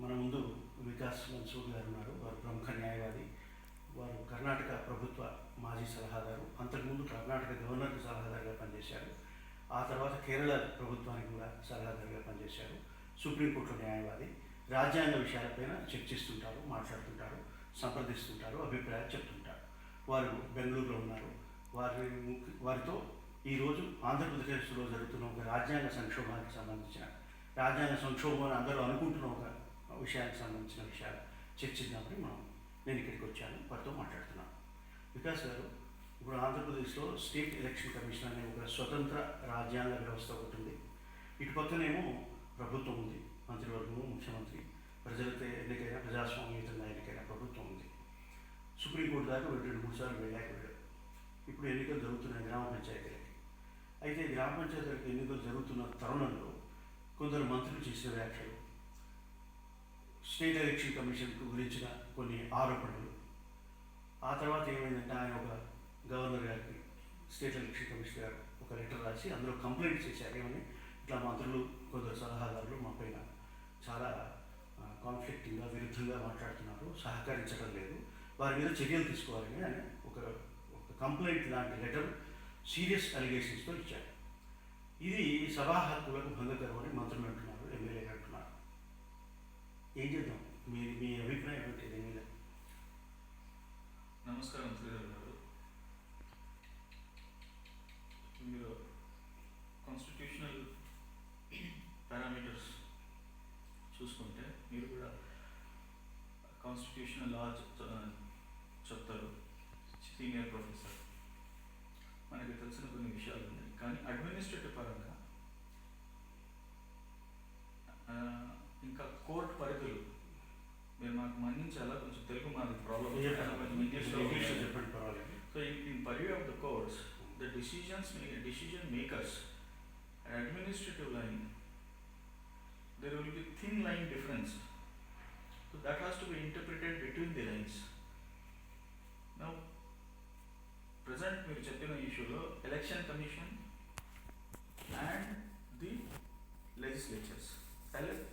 మన ముందు వికాస్ మన్సూర్ గారు ఉన్నారు. వారు ప్రముఖ న్యాయవాది. వారు కర్ణాటక ప్రభుత్వ మాజీ సలహాదారు. అంతకుముందు కర్ణాటక గవర్నర్కి సలహాదారుగా పనిచేశారు. ఆ తర్వాత కేరళ ప్రభుత్వానికి కూడా సలహాదారుగా పనిచేశారు. సుప్రీంకోర్టులో న్యాయవాది. రాజ్యాంగ విషయాలపైన చర్చిస్తుంటారు, మాట్లాడుతుంటారు, సంప్రదిస్తుంటారు, అభిప్రాయాలు చెప్తుంటారు. వారు బెంగళూరులో ఉన్నారు. వారితో ఈరోజు ఆంధ్రప్రదేశ్లో జరుగుతున్న ఒక రాజ్యాంగ సంక్షోభానికి సంబంధించిన, రాజ్యాంగ సంక్షోభం అని అందరూ అనుకుంటున్న ఒక విషయానికి సంబంధించిన విషయాలు చర్చిద్దామని నేను ఇక్కడికి వచ్చాను. వారితో మాట్లాడుతున్నాను. వికాస్ గారు, ఇప్పుడు ఆంధ్రప్రదేశ్లో స్టేట్ ఎలక్షన్ కమిషన్ అనే ఒక స్వతంత్ర రాజ్యాంగ వ్యవస్థ ఒకటి ఉంది. ఇటు పక్కనేమో ప్రభుత్వం ఉంది, మంత్రివర్గము, ముఖ్యమంత్రి, ప్రజలతో ఎన్నికైన, ప్రజాస్వామ్యయుతంగా ఎన్నికైన ప్రభుత్వం ఉంది. సుప్రీంకోర్టు దాకా 2-3 సార్లు వెళ్ళారు. ఇప్పుడు ఎన్నికలు జరుగుతున్నాయి గ్రామ పంచాయతీలకి. అయితే గ్రామ పంచాయతీలకు ఎన్నికలు జరుగుతున్న తరుణంలో కొందరు మంత్రులు చేసిన వ్యాఖ్యలు, స్టేట్ ఎలక్షన్ కమిషన్ గురించిన కొన్ని ఆరోపణలు, ఆ తర్వాత ఏమైందంటే ఆయన ఒక గవర్నర్ గారికి, స్టేట్ ఎలక్షన్ కమిషన్ గారు ఒక లెటర్ రాసి అందులో కంప్లైంట్ చేశారు. ఏమని, ఇట్లా మంత్రులు, కొందరు సలహాదారులు మా పైన చాలా కాన్ఫ్లిక్టింగ్గా, విరుద్ధంగా మాట్లాడుతున్నారు, సహకరించడం లేదు, వారి మీద చర్యలు తీసుకోవాలని ఆయన ఒక కంప్లైంట్ లాంటి లెటర్ సీరియస్ అలిగేషన్స్తో ఇచ్చారు. ఇది సభా హక్కులకు భంగకరం అని మంత్రులు అంటున్నారు, ఎమ్మెల్యేలు అంటున్నారు. ఏం చేద్దాం? మీ అభిప్రాయం ఏమిటి దీని మీద? నమస్కారం శ్రీధర్ గారు. మీరు కాన్స్టిట్యూషనల్ పారామీటర్స్ చూసుకుంటే, మీరు కూడా కాన్స్టిట్యూషనల్ లా చెప్తారు, సీనియర్ ప్రొఫెసర్. మనకి తెలిసిన కొన్ని విషయాలు ఉన్నాయి. కానీ అడ్మినిస్ట్రేటివ్ పరంగా ఇంకా కోర్టు పరిధులు మీరు మాకు మన్నించాలా, కొంచెం తెలుగు మాది problem. So in purview of the courts, the decision makers at administrative line, there will be thin line difference, so that has to be interpreted between the lines. Now present మీరు చెప్పిన ఇష్యూలో election commission and the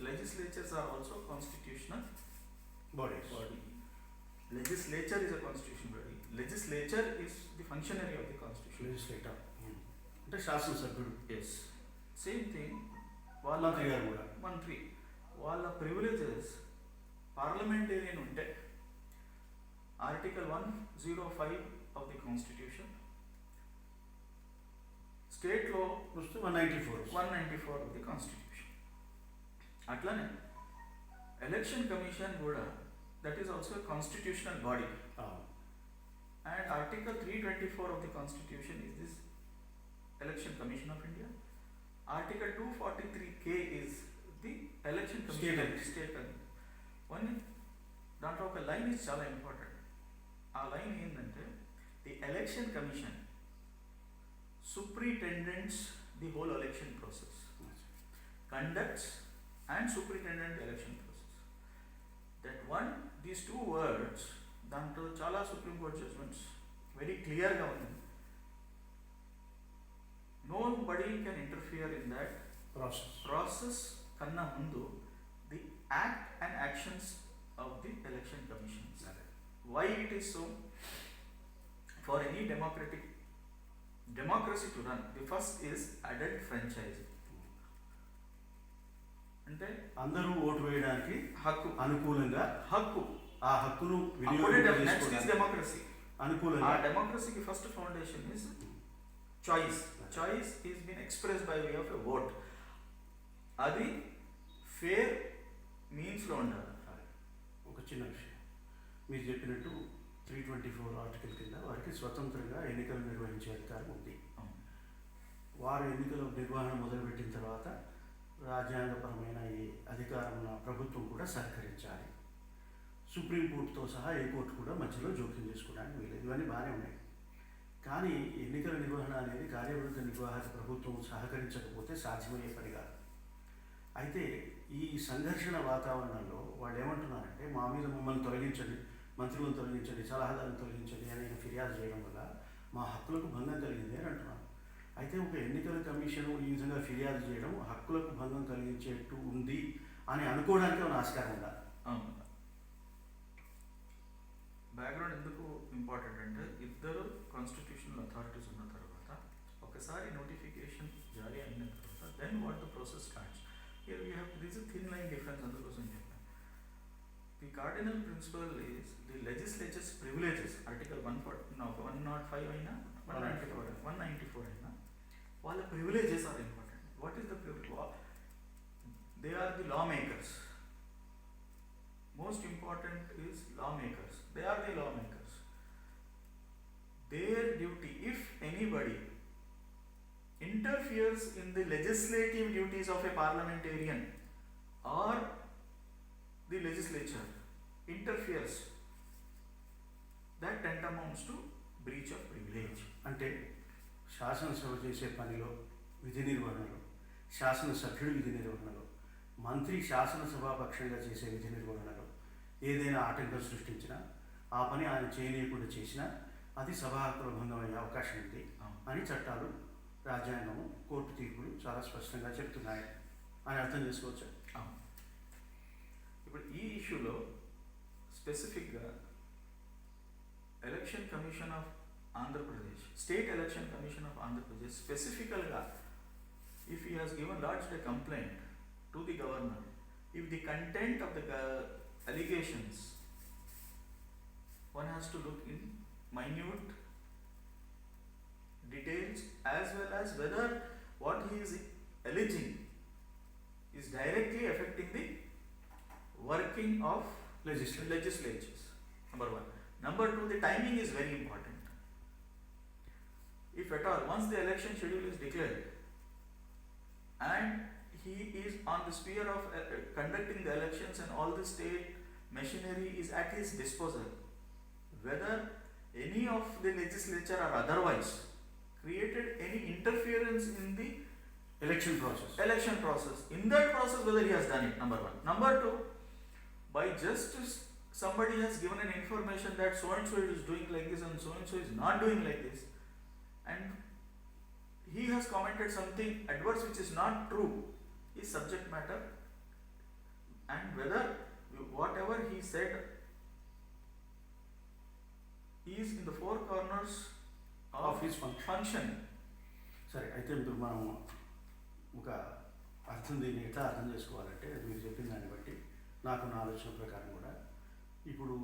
legislatures are also constitutional body. Legislature is a constitutional body. Legislature is the functionary of the constitution. Legislator అంటే శాసనసభ్యుడు. Yes, same thing. వాళ్ళ మంత్రి వాళ్ళ privileges parliamentarian ఉంటే article 105 of the constitution, స్టేట్లో 194 of the constitution. అట్లానే election commission కూడా, that is also a constitutional body. And Article 324 of the Constitution is this Election Commission of India. Article 243K is the Election Commission State. One దాంట్లో ఒక line is చాలా important. ఆ line ఏంటంటే, the election commission superintends the whole election process, conducts and superintendent election process. That one, these two words, దాంట్లో చాలా supreme court judgements very క్లియర్గా ఉంది. Nobody can interfere in that process కన్నా ముందు the act and actions of the election commissions. Why it is so? For any democracy to run, the first is adult franchising. అంటే అందరూ vote వేయడానికి హక్కు, అనుకూలంగా హక్కు, ఆ హక్కును డెమోక్రసీ అనుకూలంగా. ఆ డెమోక్రసీకి first foundation is choice. Choice is been express by way of a vote. అది ఫేర్ మీన్స్లో ఉండాలి. ఒక చిన్న విషయం, మీరు చెప్పినట్టు 324 ఆర్టికల్ కింద వారికి స్వతంత్రంగా ఎన్నికలు నిర్వహించే అధికారం ఉంది. వారు ఎన్నికల నిర్వహణ మొదలుపెట్టిన తర్వాత రాజ్యాంగపరమైన ఈ అధికారం ప్రభుత్వం కూడా సహకరించాలి. సుప్రీంకోర్టుతో సహా ఏ కోర్టు కూడా మధ్యలో జోక్యం చేసుకోవడానికి వీలేదు. ఇవన్నీ బాగానే ఉన్నాయి. కానీ ఎన్నికల నిర్వహణ అనేది కార్యవిరుద్ధ నిర్వాహక ప్రభుత్వం సహకరించకపోతే సాధ్యమయ్యే పని కాదు. అయితే ఈ సంఘర్షణ వాతావరణంలో వాళ్ళు ఏమంటున్నారంటే, మా మీద మమ్మల్ని తొలగించండి, మంత్రులను తొలగించండి, సలహాదారులను తొలగించండి అని ఫిర్యాదు చేయడం వల్ల మా హక్కులకు భంగం కలిగింది అని అంటున్నారు. అయితే ఒక ఎన్నికల కమిషన్ ఈ విధంగా ఫిర్యాదు చేయడం హక్కులకు భంగం కలిగించేట్టు ఉంది అని అనుకోవడానికి ఒక ఆస్కారం ఉండాలి. బ్యాక్గ్రౌండ్ ఎందుకు ఇంపార్టెంట్ అంటే ఇద్దరు కాన్స్టిట్యూషనల్ అథారిటీస్ ఉన్న తర్వాత ఒకసారి నోటిఫికేషన్ జారీ అయిన తర్వాత then what the process starts. Here we have this thin line difference, అందుకోసం చెప్పాను. The cardinal principle is the legislature's privileges. Article 105 అయినా 194 అయినా వాళ్ళ privileges are important. What is the privilege? They are the law makers. Most important is lawmakers. They are the lawmakers. Their duty, if anybody interferes in the legislative duties of a parliamentarian or the legislature, interferes, that tantamounts to breach of privilege. అంటే శాసనసభ చేసే పనిలో, విధి నిర్వహణలో, శాసనసభ్యుడి విధి నిర్వహణలో, మంత్రి శాసనసభాపక్షంగా చేసే విధి నిర్వహణలో ఏదైనా ఆటంకం సృష్టించినా, ఆ పని ఆయన చేయనీయకుండా చేసినా అది సభా హక్కుల భంగం అయ్యే అవకాశం ఉంది అని చట్టాలు, రాజ్యాంగము, కోర్టు తీర్పులు చాలా స్పష్టంగా చెప్తున్నాయి అని అర్థం చేసుకోవచ్చు. ఇప్పుడు ఈ ఇష్యూలో స్పెసిఫిక్గా election commission of Andhra Pradesh, state election commission of Andhra Pradesh స్పెసిఫికల్గా if he has given lodged a complaint to the governor, if the content of the allegations, one has to look in minute details as well as whether what he is alleging is directly affecting the working of legislatures. Number one. Number two, the timing is very important. If at all, once the election schedule is declared and he is on the sphere of conducting the elections and all the state machinery is at his disposal, whether any of the legislature or otherwise created any interference in the election process, in that process whether he has done it, number one. Number two, by just somebody has given an information that so and so is doing like this and so is not doing like this, and he has commented something adverse which is not true, is subject matter, and whether whatever he said is in the four corners of his function. సరే, అయితే ఇప్పుడు మనం ఒక దీన్ని ఎట్లా అర్థం చేసుకోవాలంటే, మీరు చెప్పిన దాన్ని బట్టి నాకున్న ఆలోచన ప్రకారం కూడా ఇప్పుడు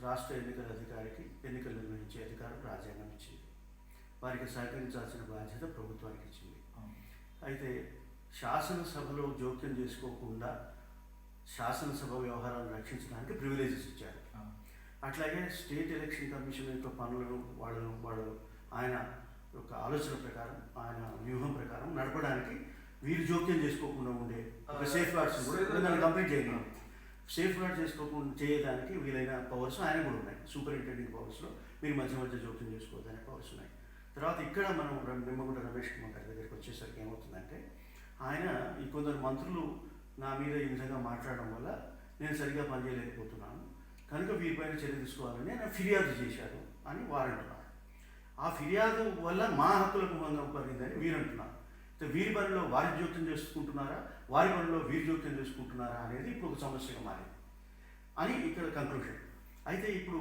రాష్ట్ర ఎన్నికల అధికారికి ఎన్నికలు నిర్వహించే అధికారం రాజ్యాంగం ఇచ్చింది, వారికి సహకరించాల్సిన బాధ్యత ప్రభుత్వానికి ఇచ్చింది. అయితే శాసనసభలో జోక్యం చేసుకోకుండా శాసనసభ వ్యవహారాలను రక్షించడానికి ప్రివిలేజెస్ ఇచ్చారు. అట్లాగే స్టేట్ ఎలక్షన్ కమిషన్ యొక్క పనులను వాళ్ళు ఆయన యొక్క ఆలోచన ప్రకారం, ఆయన వ్యూహం ప్రకారం నడపడానికి వీరు జోక్యం చేసుకోకుండా ఉండే ఒక సేఫ్ గార్డ్స్ కూడా దాన్ని కంప్లీట్ చేయగలం. సేఫ్ గార్డ్ చేసుకోకుండా చేయడానికి వీలైన పవర్స్ ఆయన కూడా ఉన్నాయి. సూపరింటెండెంట్ పవర్స్లో మీరు మధ్య మధ్య జోక్యం చేసుకోవద్దనే పవర్స్ ఉన్నాయి. తర్వాత ఇక్కడ మనం నిమ్మగడ్డ రమేష్ కుమార్ గారి దగ్గరికి వచ్చేసరికి ఏమవుతుందంటే, ఆయన ఈ కొందరు మంత్రులు నా మీద ఈ విధంగా మాట్లాడడం వల్ల నేను సరిగ్గా పనిచేయలేకపోతున్నాను కనుక వీరిపైన చర్య తీసుకోవాలని ఆయన ఫిర్యాదు చేశారు అని వారు అంటున్నారు. ఆ ఫిర్యాదు వల్ల మా హక్కులకు భంగం కలిగిందని వీరు అంటున్నారు. వీరి పనిలో వారి జోక్యం చేసుకుంటున్నారా, వారి పనిలో వీరి జోక్యం చేసుకుంటున్నారా అనేది ఇప్పుడు ఒక సమస్యగా మారింది అని ఇక్కడ కంక్లూషన్. అయితే ఇప్పుడు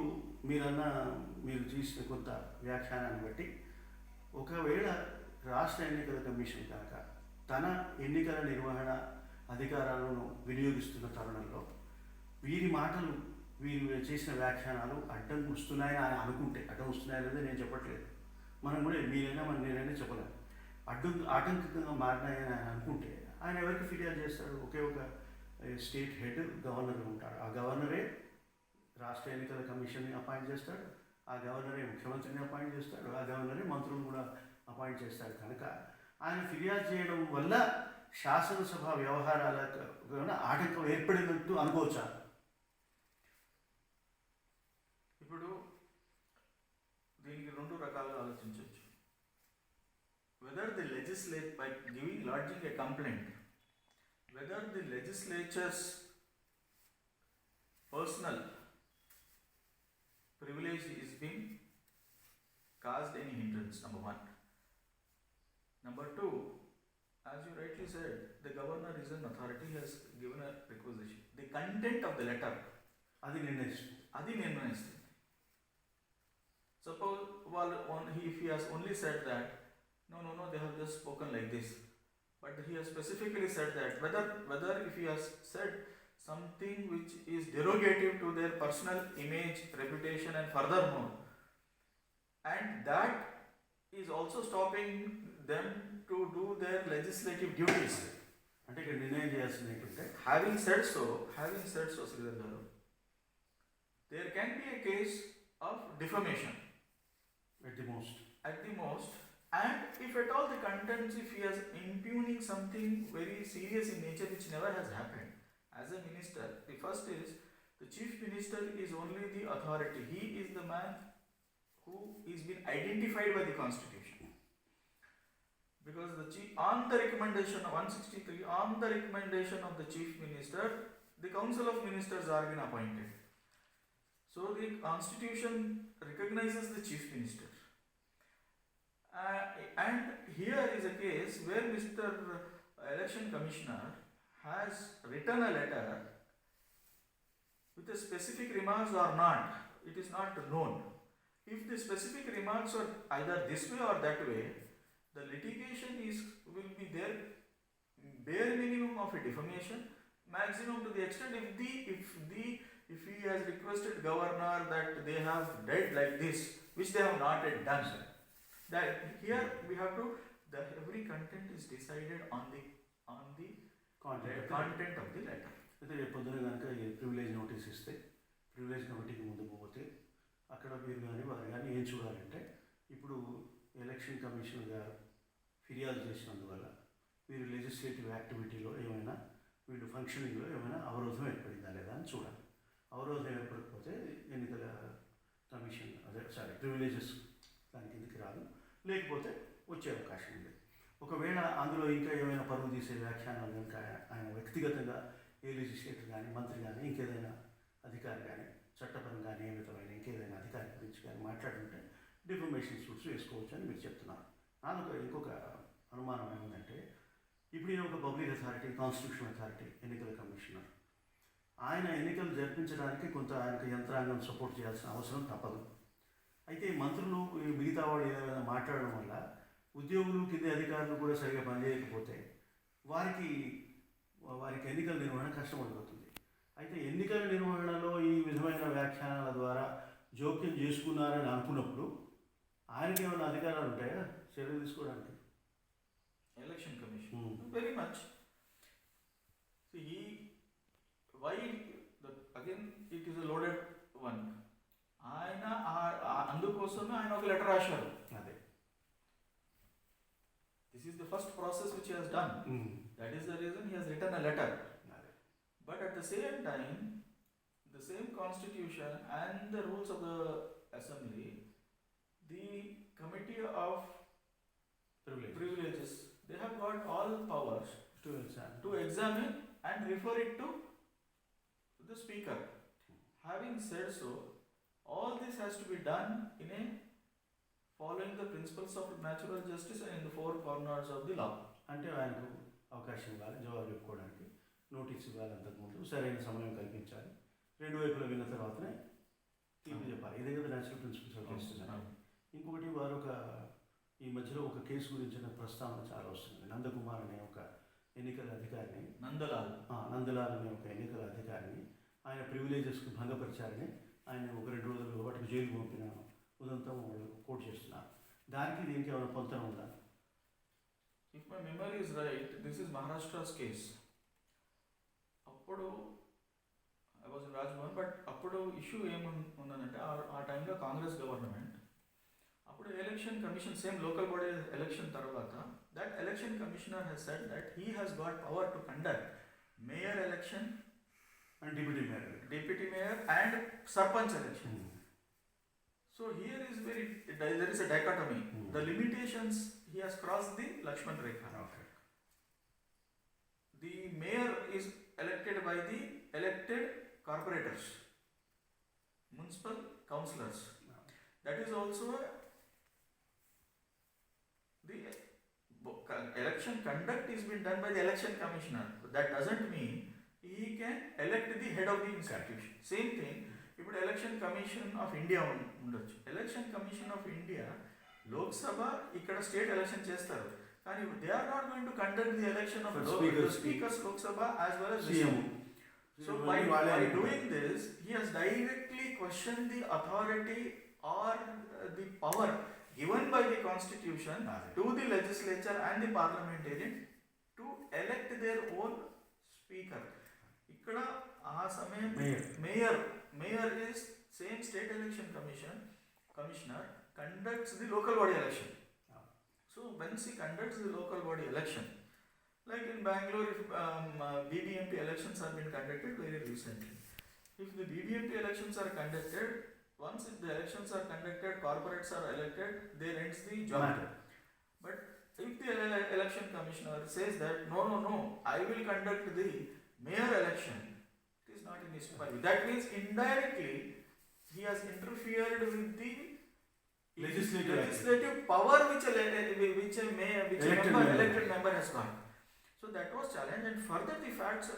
మీరు చేసిన కొంత వ్యాఖ్యానాన్ని బట్టి ఒకవేళ రాష్ట్ర ఎన్నికల కమిషన్ కనుక తన ఎన్నికల నిర్వహణ అధికారాలను వినియోగిస్తున్న తరుణంలో వీరి మాటలు, వీరు చేసిన వ్యాఖ్యానాలు అడ్డం వస్తున్నాయని ఆయన అనుకుంటే, అడ్డం వస్తున్నాయనేది నేను చెప్పట్లేదు, మనం కూడా మీరైనా నేనైనా చెప్పలేము, ఆటంకంగా మారినాయని ఆయన అనుకుంటే ఆయన ఎవరికి ఫిర్యాదు చేస్తాడు? ఒకే ఒక స్టేట్ హెడ్ గవర్నర్ ఉంటాడు. ఆ గవర్నరే రాష్ట్ర ఎన్నికల కమిషన్ని అపాయింట్ చేస్తాడు, ఆ గవర్నరే ముఖ్యమంత్రిని అపాయింట్ చేస్తాడు, ఆ గవర్నరే మంత్రులను కూడా అపాయింట్ చేస్తాడు. కనుక ఆయన ఫిర్యాదు చేయడం వల్ల శాసనసభ వ్యవహారాలకు ఆటంకం ఏర్పడినట్టు అనుకోవచ్చా? ఇప్పుడు దీనికి రెండు రకాలుగా ఆలోచించవచ్చు. Whether the legislate by lodging a complaint, whether the legislature's personal privilege is being caused any hindrance, number one. Number two, as you rightly said, the governor is an authority, has given a requisition. The content of the letter. అది నిర్ణయిస్తుంది. Adi నిర్ణయిస్తుంది. Suppose if he has only said that, no, they have just spoken like this. But he has specifically said that whether if he has said something which is derogative to their personal image, reputation and furthermore, and that is also stopping them to do their legislative duties. అంటే ఇక్కడ నిర్ణయం చేయాల్సింది ఏంటంటే, Having said so, Sridhar garu, there can be a case of defamation at the most, and if at all the contents, if he is impugning something very serious in nature which never has happened. As a minister, the first is the chief minister is only the authority. He is the man who is been identified by the constitution. Because on the recommendation of 163, on the recommendation of the chief minister, the council of ministers are been appointed. So the constitution recognizes the chief minister. And here is a case where Mr. Election Commissioner has written a letter with the specific remarks or not, it is not known. If the specific remarks are either this way or that way, the litigation will be there, bare minimum of a defamation, maximum to the extent if he has requested governor that they have dead like this, which they have not yet done. That here we have to, every content is decided on the content of the letter. అయితే రేపు పొద్దున కనుక ఈ privilege notice ఇస్తే, privilege కమిటీకి ముందు పోతే అక్కడ మీరు కానీ వారు కానీ ఏం చూడాలంటే, ఇప్పుడు ఎలక్షన్ కమిషన్ గారు ఫిర్యాదు చేసినందువల్ల వీరు లెజిస్లేటివ్ యాక్టివిటీలో ఏమైనా, వీళ్ళు ఫంక్షనింగ్లో ఏమైనా అవరోధం ఏర్పడిందా లేదా అని చూడాలి. అవరోధం ఏర్పడకపోతే ఎన్నికల కమిషన్ ప్రివిలేజెస్ దాని కిందకి రాదు, లేకపోతే వచ్చే అవకాశం ఉంది. ఒకవేళ అందులో ఇంకా ఏమైనా పరువు తీసే వ్యాఖ్యానాలు కనుక ఆయన వ్యక్తిగతంగా ఏ లెజిస్లేటర్ కానీ, మంత్రి కానీ, ఇంకేదైనా అధికారి కానీ, చట్టపరంగా నియమితమైన ఇంకేదైనా అధికారి గురించి కానీ మాట్లాడుతుంటే డిఫర్మేషన్ సూట్స్ వేసుకోవచ్చు అని మీరు చెప్తున్నారు. నాకు ఇంకొక అనుమానం ఏముందంటే, ఇప్పుడు ఈయన ఒక పబ్లిక్ అథారిటీ, కాన్స్టిట్యూషన్ అథారిటీ, ఎన్నికల కమిషనర్. ఆయన ఎన్నికలు జరిపించడానికి కొంత ఆయనకు యంత్రాంగం సపోర్ట్ చేయాల్సిన అవసరం తప్పదు. అయితే మంత్రులు మిగతా వాళ్ళు ఏదైనా మాట్లాడడం వల్ల ఉద్యోగులు, కింది అధికారులు కూడా సరిగా పనిచేయకపోతే వారికి ఎన్నికల నిర్వహణ కష్టపడిపోతుంది. అయితే ఎన్నికల నిర్వహణలో ఈ విధమైన వ్యాఖ్యానాల ద్వారా జోక్యం చేసుకున్నారని అనుకున్నప్పుడు ఆయనకి ఏమైనా అధికారాలు ఉంటాయా చర్యలు తీసుకోవడానికి? Election commission very much. Again it is a loaded one. ఆయన అందుకోసమే ఆయన ఒక లెటర్ రాశారు. అదే, this is the first process which he has done. That is the reason he has written a letter. But at the same time, the same constitution and the rules of the assembly, the committee of privileges, they have got all powers to examine and refer it to the speaker. Having said so, all this has to be done in a following the principles of natural justice and in the four corners of the law. అంటే ఆయనకు అవకాశం ఇవ్వాలి, జవాబు చెప్పుకోవడానికి notice ఇవ్వాలి, అంతకుముందు సరైన సమయం కల్పించాలి, రెండు వైపులా విన్న తర్వాతనే తీర్పు చెప్పాలి. ఇదే కదా నేచురల్ ప్రిన్సిపల్స్ చేస్తున్నారు. ఇంకొకటి వారు ఈ మధ్యలో ఒక కేసు గురించిన ప్రస్తావన చాలా వస్తుంది. నందకుమార్ అనే ఒక ఎన్నికల అధికారిని, నందలాల్ అనే ఒక ఎన్నికల అధికారిని ఆయన ప్రివిలేజెస్కి భంగపరిచారని ఆయన ఒక 2 రోజులు వాటికి జైలు పంపిన ఉదంతం వాళ్ళు కోట్ చేస్తున్నారు. దానికి దీనికి ఏమైనా పొంతన ఉందా? If my memory is right, this is Maharashtra's case. అప్పుడు I was in Raj Bhavan, but అప్పుడు ఇష్యూ ఏముందంటే ఆ టైంలో కాంగ్రెస్ గవర్నమెంట్, అప్పుడు election commission, same local body election తర్వాత, that election commissioner has said that he has got power to conduct mayor election and deputy mayor and sarpanch election. So here is there is a dichotomy. The limitations, he has crossed the Lakshman Rekha. Okay. The mayor is elected by the elected corporators, municipal councillors. That is also the election conduct is being done by the election commissioner. That doesn't mean he can elect the head of the institution. Same thing, ఇప్పుడు election commission of India ఉండొచ్చు. Election commission of India Lok Sabha ఇక్కడ state election చేస్తారు, కానీ they are not going to conduct the election of speakers Lok Sabha as well as CM. So by doing this, he has directly questioned the authority or the power given by the constitution to the legislature and the parliamentarian to elect their own speaker. ikkada aa samayam mayor is same state election commissioner conducts the local body election. So once he conducts the local body election, like in Bangalore, if BBMP elections have been conducted very recently, if the BBMP elections are conducted, once if the elections are conducted, corporates are elected, there ends the job. But if the election commissioner says that no, I will conduct the mayor election, it is not in his purview. That means indirectly he has interfered with the legislative power which a elected member has got. So that was challenge, and further the facts,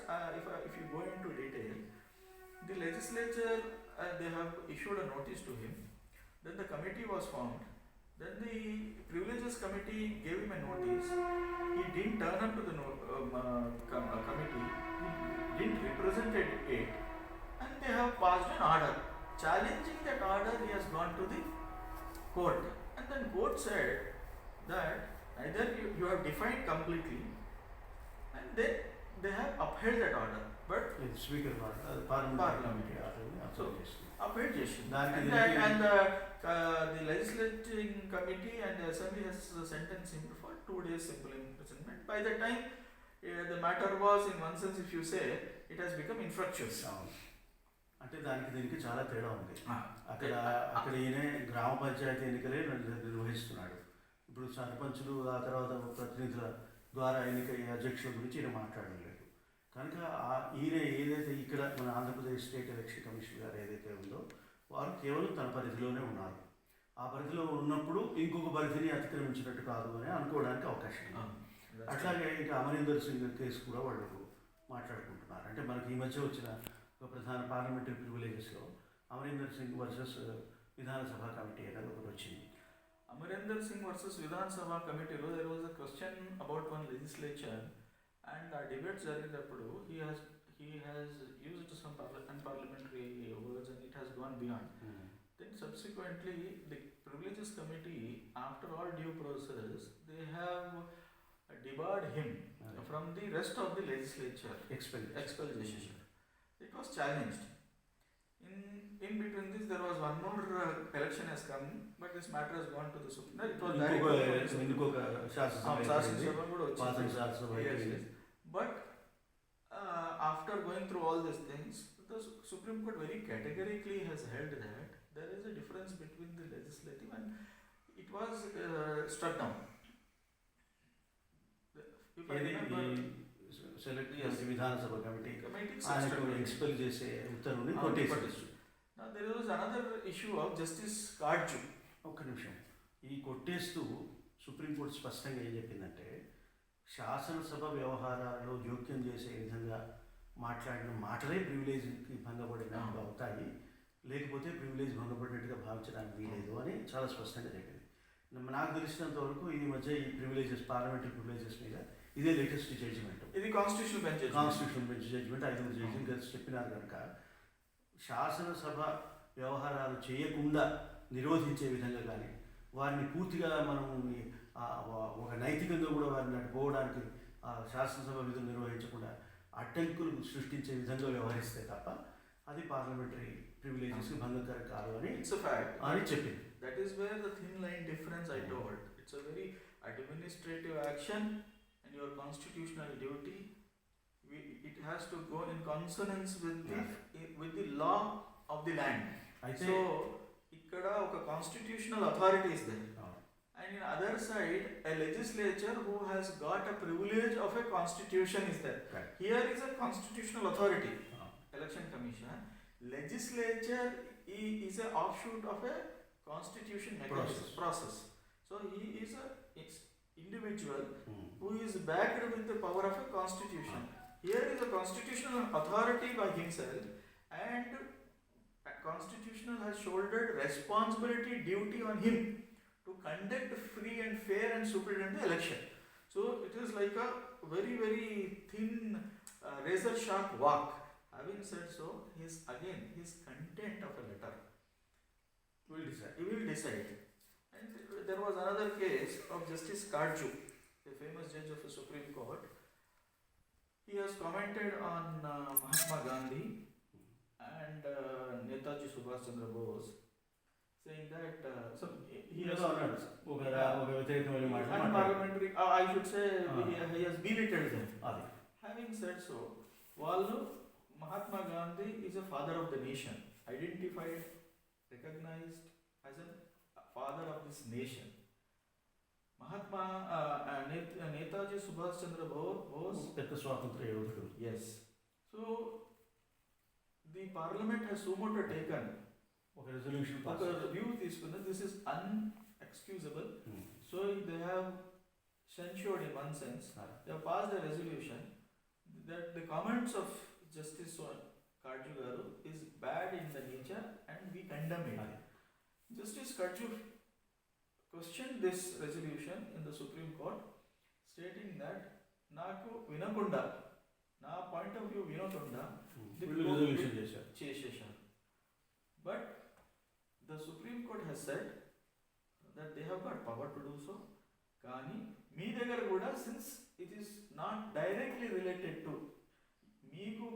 if you go into detail, the legislature they have issued a notice to him. Then the committee was formed. Then the privileges committee gave him a notice. He didn't turn up to the committee. He didn't represent it, and they have passed an order challenging that order. He has gone to the court, and then court said that either you have defined completely, and then they have upheld that order. But speaker parliament so upheld చేసింది. And the legislating committee and the assembly has sentenced him for 2 days simple imprisonment. By the time the matter was, in one sense if you say, it has become infructuous. అంటే దానికి దీనికి చాలా తేడా ఉంది. అక్కడ ఈయన గ్రామ పంచాయతీ ఎన్నికలే నిర్వహిస్తున్నాడు. ఇప్పుడు సర్పంచులు ఆ తర్వాత ప్రతినిధుల ద్వారా ఎన్నికయ్యే అధ్యక్షుల గురించి ఈయన మాట్లాడడం లేదు. కనుక ఈయన ఏదైతే ఇక్కడ మన ఆంధ్రప్రదేశ్ స్టేట్ ఎలక్షన్ కమిషన్ గారు ఏదైతే ఉందో వారు కేవలం తన పరిధిలోనే ఉన్నారు. ఆ పరిధిలో ఉన్నప్పుడు ఇంకొక పరిధిని అతిక్రమించినట్టు కాదు అని అనుకోవడానికి అవకాశం ఉంది. అట్లాగే ఇంకా అమరీందర్ సింగ్ కేసు కూడా వాళ్ళు మాట్లాడుకుంటున్నారు. అంటే మనకి ఈ మధ్య వచ్చిన ఒక ప్రధాన పార్లమెంటరీ ప్రివిలేజెస్లో అమరీందర్ సింగ్ వర్సెస్ విధానసభ కమిటీ అనేది ఒకటి వచ్చింది. అమరీందర్ సింగ్ వర్సెస్ విధానసభ కమిటీలో there was a question about one legislature, and ఆ డిబేట్ జరిగేటప్పుడు he has used some unparliamentary words and it has gone beyond. Then subsequently the privileges committee, after all due process, they have debarred him from the rest of the legislature, expelled. It was challenged. In between this, there was one more election has come, but this matter has gone to the Supreme Court. It was ఇంకొక శాసనసభ కూడా వచ్చింది. But after going through all these things, the Supreme Court very categorically has held that there is a difference between the legislative, and it was struck down. If I remember, select Vidhan Sabha committee expel చేసే ఉత్తర్వుని కొట్టేసి. Now there was another issue of Justice Kajju. ఒక్క నిమిషం, ఈ కొట్టేస్తూ supreme court స్పష్టంగా ఏం చెప్పిందంటే శాసనసభ వ్యవహారాలలో జోక్యం చేసే విధంగా మాట్లాడిన మాటలే ప్రివిలేజ్కి భంగపడినట్టుగా అవుతాయి, లేకపోతే ప్రివిలేజ్ భంగపడినట్టుగా భావించడానికి వీలేదు అని చాలా స్పష్టంగా చెప్పింది. నాకు తెలిసినంత వరకు ఈ మధ్య ఈ ప్రివిలేజెస్ పార్లమెంటరీ ప్రివిలేజెస్ మీద ఇదే లేటెస్ట్ జడ్జిమెంట్. ఇది కాన్స్టిట్యూషనల్ బెంచ్ జడ్జిమెంట్ 5 జడ్జిలు కలిసి చెప్పినారు కనుక శాసనసభ వ్యవహారాలు చేయకుండా నిరోధించే విధంగా కానీ వారిని పూర్తిగా మనం ఒక నైతికంగా కూడా వారిని అడ్డుకోవడానికి శాసనసభ విధులు నిర్వహించకుండా అడ్డంకులు సృష్టించే విధంగా వ్యవహరిస్తే తప్ప అది పార్లమెంటరీ ప్రివిలేజెస్ భంగకరం కాదు అని అని చెప్పింది. That is where the thin line difference I told. It's a very administrative action and your constitutional duty, it has to go in consonance with the law of the land. So ikkada oka constitutional authority is there, and in other side a legislature who has got a privilege of a constitution is there. Here is a constitutional authority, election commission. Legislature is a offshoot of a constitution process. So he is a individual who is backed with the power of a constitution. Here is a constitutional authority by himself, and a constitutional has shouldered responsibility, duty on him to conduct free and fair and superintend the election. So it is like a very very thin razor sharp walk. Having said so, his content of a letter Will decide. he will decide. And there was another case of Justice Karju, a famous judge of the Supreme Court. He has commented on Mahatma Gandhi and Netaji Subhash Chandra Bose, saying that he has ఒక వ్యతిరేకమైన మాటలు మాట్లాడారు. unparliamentary, I should say, he has belittled them. అది Having said so, వాళ్ళు Mahatma Gandhi is a father of the nation, identified, recognized as a father of this nation. Mahatma Netaji Subhash Chandra Bose, పెద్ద స్వాతంత్ర యోధుడు. yes. So the parliament has so much taken ఒక resolution pass ఒక view తీసుకున్న, this is unexcusable. So they have censured in one sense. They have passed a resolution that the comments of Justice Karju garu is bad in the nature and we condemn it. Justice Karju questioned this resolution in the Supreme Court, stating that నాకు వినకుండా, నా point of view వినకుండా resolution చేశారు. చేసేశారు. But the Supreme Court has said that they have got power to do so. కానీ మీ దగ్గర కూడా, since it is not directly related to మీకు,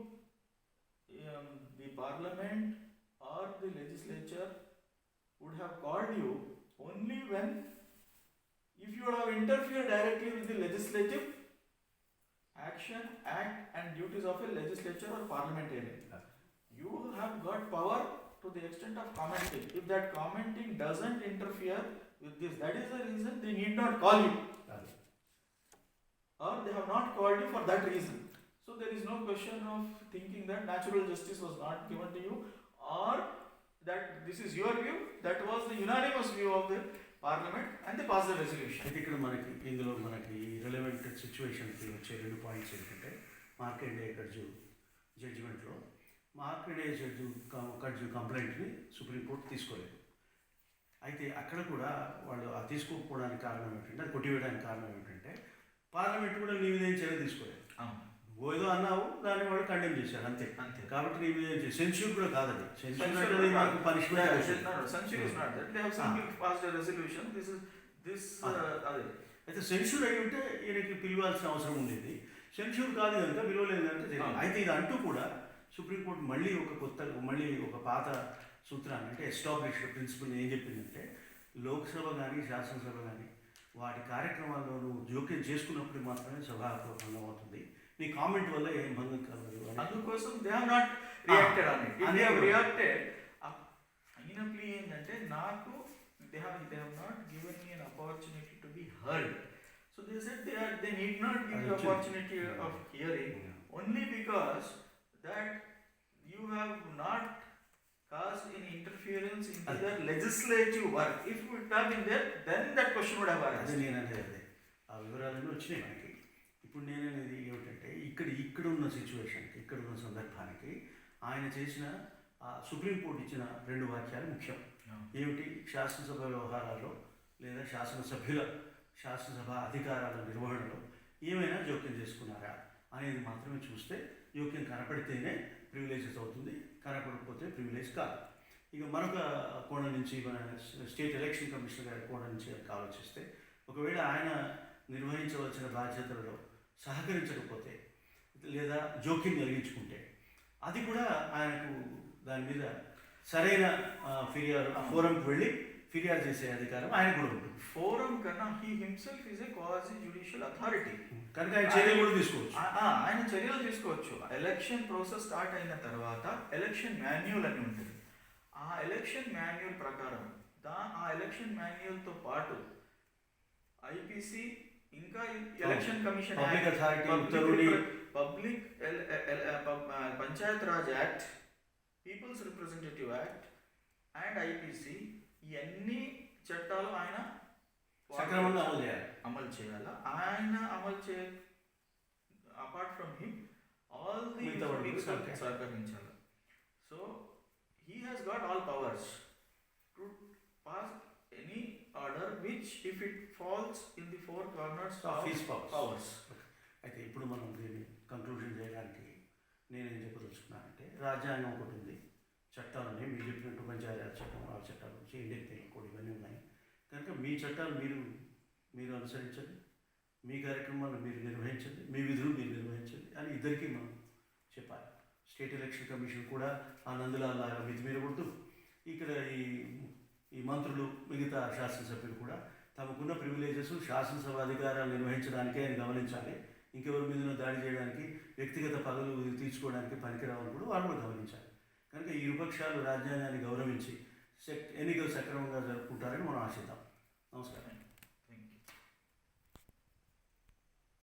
the parliament or the legislature would have called you only when, if you would have interfered directly with the legislative action, act and duties of a legislature or parliamentarian. You have got power to the extent of commenting. If that commenting doesn't interfere with this, that is the reason they need not call you, or they have not called you for that reason. So there is no question of thinking that natural justice was not given to you, or that this is your view. That was the unanimous view of the parliament and they passed the resolution. అయితే ఇక్కడ మనకి ఇందులో మనకి relevant సిచ్యువేషన్కి వచ్చే 2 points ఏంటంటే, Markande Katju జడ్జిమెంట్లో Markande Katju కంప్లైంట్ని supreme court తీసుకోలేదు. అయితే అక్కడ కూడా వాళ్ళు ఆ తీసుకోకపోవడానికి కారణం ఏమిటంటే, అది కొట్టివేయడానికి కారణం ఏమిటంటే, పార్లమెంట్ కూడా నీ మీద ఏం చర్య తీసుకోలేదు. ఏదో అన్నావు, దాన్ని వాళ్ళు కండెమ్ చేశారు, అంతే. కాబట్టి నీ మీద సెన్ష్యూర్ కూడా కాదండి. సెన్ష్యూర్ అంటే మనకు పనిష్మెంట్. అయితే సెన్ష్యూర్ అయి ఉంటే ఈయనకి పిలవాల్సిన అవసరం ఉండేది. సెన్ష్యూర్ కాదు కనుక పిలవలేదు కనుక. అయితే ఇది అంటూ కూడా సుప్రీంకోర్టు మళ్ళీ ఒక పాత సూత్రాన్ని, అంటే ఎస్టాబ్లిష్డ్ ప్రిన్సిపల్ ఏం చెప్పిందంటే, లోక్సభ కానీ శాసనసభ కానీ వాటి కార్యక్రమాల్లో నువ్వు జోక్యం చేసుకున్నప్పుడు మాత్రమే సభాపూర్వకంగా అవుతుంది. నీ కామెంట్ వల్ల ఏం భంగం కలదు. అందుకోసం they have not reacted on it. They have reacted అయిన ప్లీ ఏంటంటే, నాకు they have not given me an opportunity to be heard. So they said they need not give the opportunity of hearing only because that you have not caused any interference in their legislative work. If it would have been there, then that question would have arisen. అదే నేనంటే ఆ వివరాలన్నీ వచ్చినాయి మనకి. ఇప్పుడు నేననేది ఏమిటంటే, ఇక్కడ ఉన్న సిచ్యువేషన్కి, ఇక్కడ ఉన్న సందర్భానికి ఆయన చేసిన సుప్రీంకోర్టు ఇచ్చిన 2 వాక్యాలు ముఖ్యం. ఏమిటి? శాసనసభ వ్యవహారాల్లో లేదా శాసనసభ అధికారాల నిర్వహణలో ఏమైనా జోక్యం చేసుకున్నారా అనేది మాత్రమే చూస్తే, జోక్యం కనపడితేనే ప్రివిలేజెస్ అవుతుంది, కనపడకపోతే ప్రివిలేజ్ కాదు. ఇక మరొక కోణం నుంచి, మన స్టేట్ ఎలక్షన్ కమిషనర్ గారి కోణం నుంచి ఆలోచిస్తే, ఒకవేళ ఆయన నిర్వహించవలసిన బాధ్యతలలో సహకరించకపోతే లేదా జోక్యం కలిగించుకుంటే, అది కూడా ఆయనకు దాని మీద సరైన ఫిర్యాదు, ఫోరంకి వెళ్ళి ఫిర్యాదు చేసే అధికారం ఆయన కూడా ఉంటుంది. ఫోరం కన్నా he himself is a quasi judicial authority కనుక ఆయన చర్యలు కూడా తీసుకోవచ్చు. ఆయన చర్యలు తీసుకోవచ్చు. ఎలక్షన్ ప్రాసెస్ స్టార్ట్ అయిన తర్వాత ఎలక్షన్ మాన్యువల్ అని ఉంటుంది. ఆ ఎలక్షన్ మాన్యువల్ ప్రకారం ఆ ఎలక్షన్ మాన్యువల్తో పాటు ఐపీసీ, ఇంకా election commission public Panchayat Raj act, peoples representative act and IPC, ఇవన్నీ చట్టాలు ఆయన సక్రమంగా అమలు చేయాలి. ఆయన అమలు చే apart from him all the మిగతా వాళ్ళు మిగతా సహకరించాలి. సహకరించాలి. So he has got all powers to pass any order which if it falls in the four corners Of of his powers. powers. అయితే ఇప్పుడు మనం దీన్ని కంక్లూజన్ చేయడానికి నేనేం చెప్పదలుచుకున్నానంటే రాజ్యాంగం ఒకటి ఉంది, చట్టాలు ఉన్నాయి, మీరు చెప్పినట్టు పంచాయతీరాజ్ చట్టం, ఆ చట్టాలు నుంచి ఇండియన్ పీనల్ కోడ్ ఇవన్నీ ఉన్నాయి. కనుక మీ చట్టాలు మీరు అనుసరించండి, మీ కార్యక్రమాలు మీరు నిర్వహించండి, మీ విధులు మీరు నిర్వహించండి అని ఇద్దరికీ మనం చెప్పాలి. స్టేట్ ఎలక్షన్ కమిషన్ కూడా ఆ నందులాగా మితిమీరకూడదు. ఇక్కడ ఈ మంత్రులు మిగతా శాసనసభ్యులు కూడా తమకున్న ప్రివిలేజెస్ శాసనసభ అధికారాలు నిర్వహించడానికే అని గమనించాలి. ఇంకెవరి మీద దాడి చేయడానికి, వ్యక్తిగత పదవులు తీర్చుకోవడానికి పనికిరావని కూడా వాళ్ళు కూడా గమనించాలి. కనుక ఈ ఇరుపక్షాలు రాజ్యాంగాన్ని గౌరవించి ఎన్నికలు సక్రమంగా జరుపుకుంటారని మనం ఆశిద్దాం. నమస్కారం.